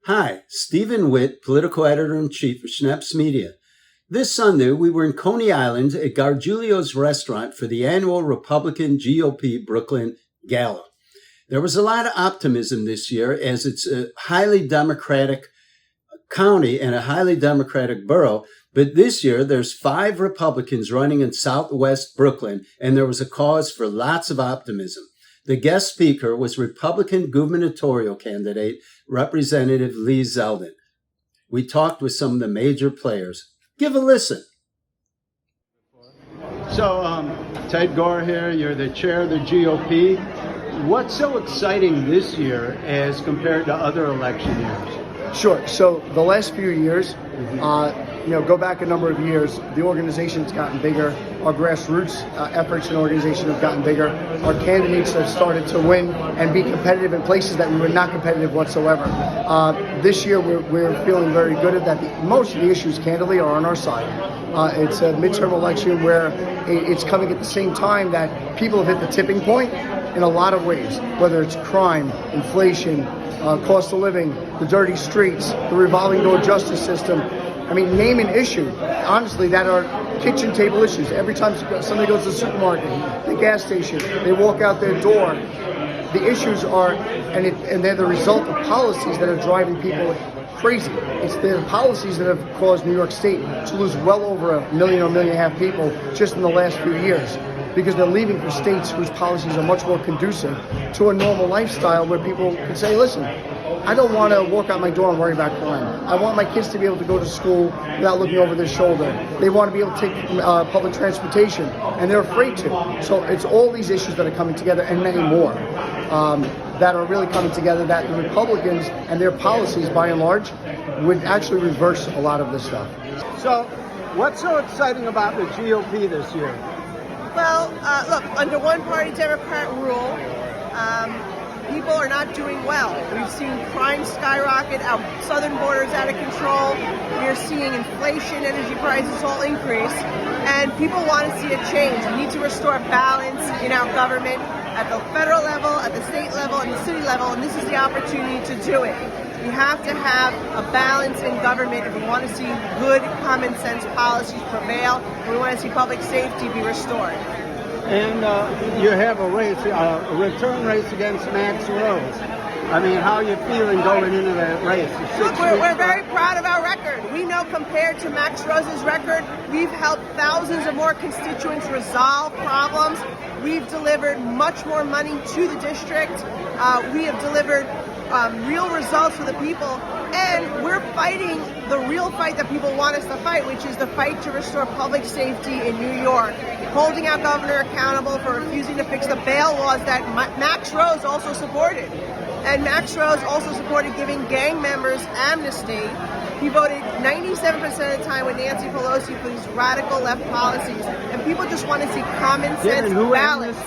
Hi, Stephen Witt, Political Editor-in-Chief of Schneps Media. This Sunday, we were in Coney Island at Gargiulo's restaurant for the annual Republican GOP Brooklyn Gala. There was a lot of optimism this year as it's a highly Democratic county and a highly Democratic borough. But this year, there's 5 Republicans running in Southwest Brooklyn, and there was a cause for lots of optimism. The guest speaker was Republican gubernatorial candidate, Representative Lee Zeldin. We talked with some of the major players. Give a listen. So, Ted Ghorra here, you're the chair of the GOP. What's so exciting this year as compared to other election years? Sure. So the last few years, go back a number of years, the organization's gotten bigger. Our grassroots efforts and organization have gotten bigger. Our candidates have started to win and be competitive in places that we were not competitive whatsoever. This year, we're feeling very good at that. Most of the issues, candidly, are on our side. It's a midterm election where it's coming at the same time that people have hit the tipping point in a lot of ways, whether it's crime, inflation, cost of living, the dirty streets, the revolving door justice system. I mean, name an issue, honestly, that are kitchen table issues. Every time somebody goes to the supermarket, the gas station, they walk out their door, the issues are, and they're the result of policies that are driving people crazy. It's the policies that have caused New York State to lose well over 1 million or 1.5 million people just in the last few years, because they're leaving for states whose policies are much more conducive to a normal lifestyle where people can say, listen, I don't want to walk out my door and worry about crime. I want my kids to be able to go to school without looking over their shoulder. They want to be able to take public transportation, and they're afraid to. So it's all these issues that are coming together, and many more, that are really coming together, that the Republicans and their policies, by and large, would actually reverse a lot of this stuff. So what's so exciting about the GOP this year? Well, look, under one-party Democrat rule, people are not doing well. We've seen crime skyrocket, our southern border is out of control. We're seeing inflation, energy prices all increase, and people want to see a change. We need to restore balance in our government at the federal level, at the state level, and the city level, and this is the opportunity to do it. We have to have a balance in government if we want to see good common sense policies prevail, and we want to see public safety be restored. And you have a race, a return race against Max Rose. I mean, how are you feeling going into that race? Look, we're very proud of our record. We know compared to Max Rose's record, we've helped thousands of more constituents resolve problems. We've delivered much more money to the district. We have delivered real results for the people, and we're fighting the real fight that people want us to fight, which is the fight to restore public safety in New York, holding our governor accountable for refusing to fix the bail laws that Max Rose also supported. And Max Rose also supported giving gang members amnesty. He voted 97% of the time with Nancy Pelosi for these radical left policies, and people just want to see common sense balance.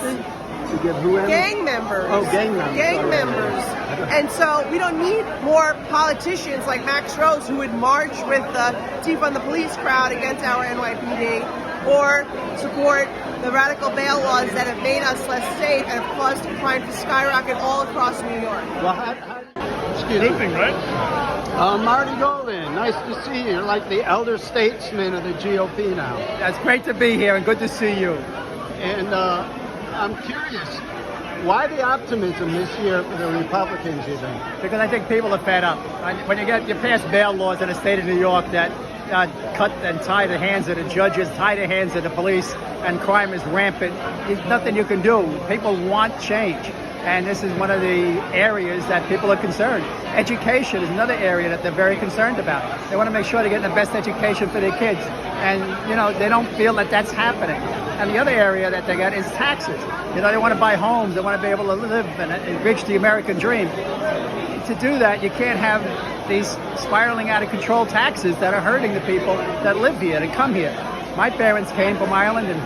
To give who gang members. Oh, gang members. Gang members. And so we don't need more politicians like Max Rose who would march with the defund the police crowd against our NYPD or support the radical bail laws that have made us less safe and have caused crime to skyrocket all across New York. Well, excuse me. Right? Marty Golden, nice to see you. You're like the elder statesman of the GOP now. It's great to be here and good to see you. And I'm curious, why the optimism this year for the Republicans, you think? Because I think people are fed up. When you pass bail laws in the state of New York that cut and tie the hands of the judges, tie the hands of the police, and crime is rampant, there's nothing you can do. People want change. And this is one of the areas that people are concerned. Education is another area that they're very concerned about. They want to make sure they're getting the best education for their kids. And, they don't feel that that's happening. And the other area that they get is taxes. They want to buy homes. They want to be able to live and reach the American dream. To do that, you can't have these spiraling out of control taxes that are hurting the people that live here and come here. My parents came from Ireland in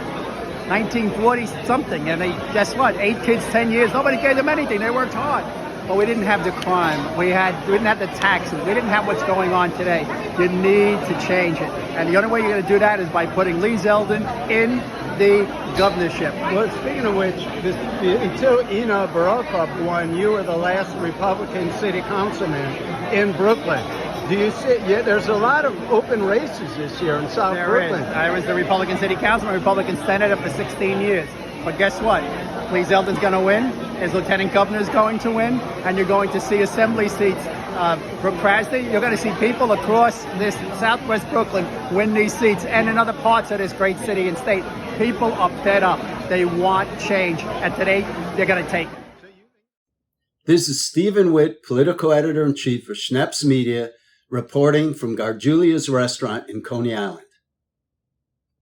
1940-something, and guess what? 8 kids, 10 years. Nobody gave them anything. They worked hard. But we didn't have the crime. We didn't have the taxes. We didn't have what's going on today. You need to change it. And the only way you're going to do that is by putting Lee Zeldin in the governorship. Well, speaking of which, until Ina Barokov won, you were the last Republican city councilman in Brooklyn. Do you see? Yeah, there's a lot of open races this year in South Brooklyn. I was the Republican city councilman, Republican senator for 16 years. But guess what? Lee Zeldin's going to win. His lieutenant governor is going to win, and you're going to see assembly seats. Brooke Krasny, you're going to see people across this Southwest Brooklyn win these seats, and in other parts of this great city and state. People are fed up. They want change, and today they're going to take it. This is Stephen Witt, political editor-in-chief for Schneps Media, reporting from Gargiulo's restaurant in Coney Island.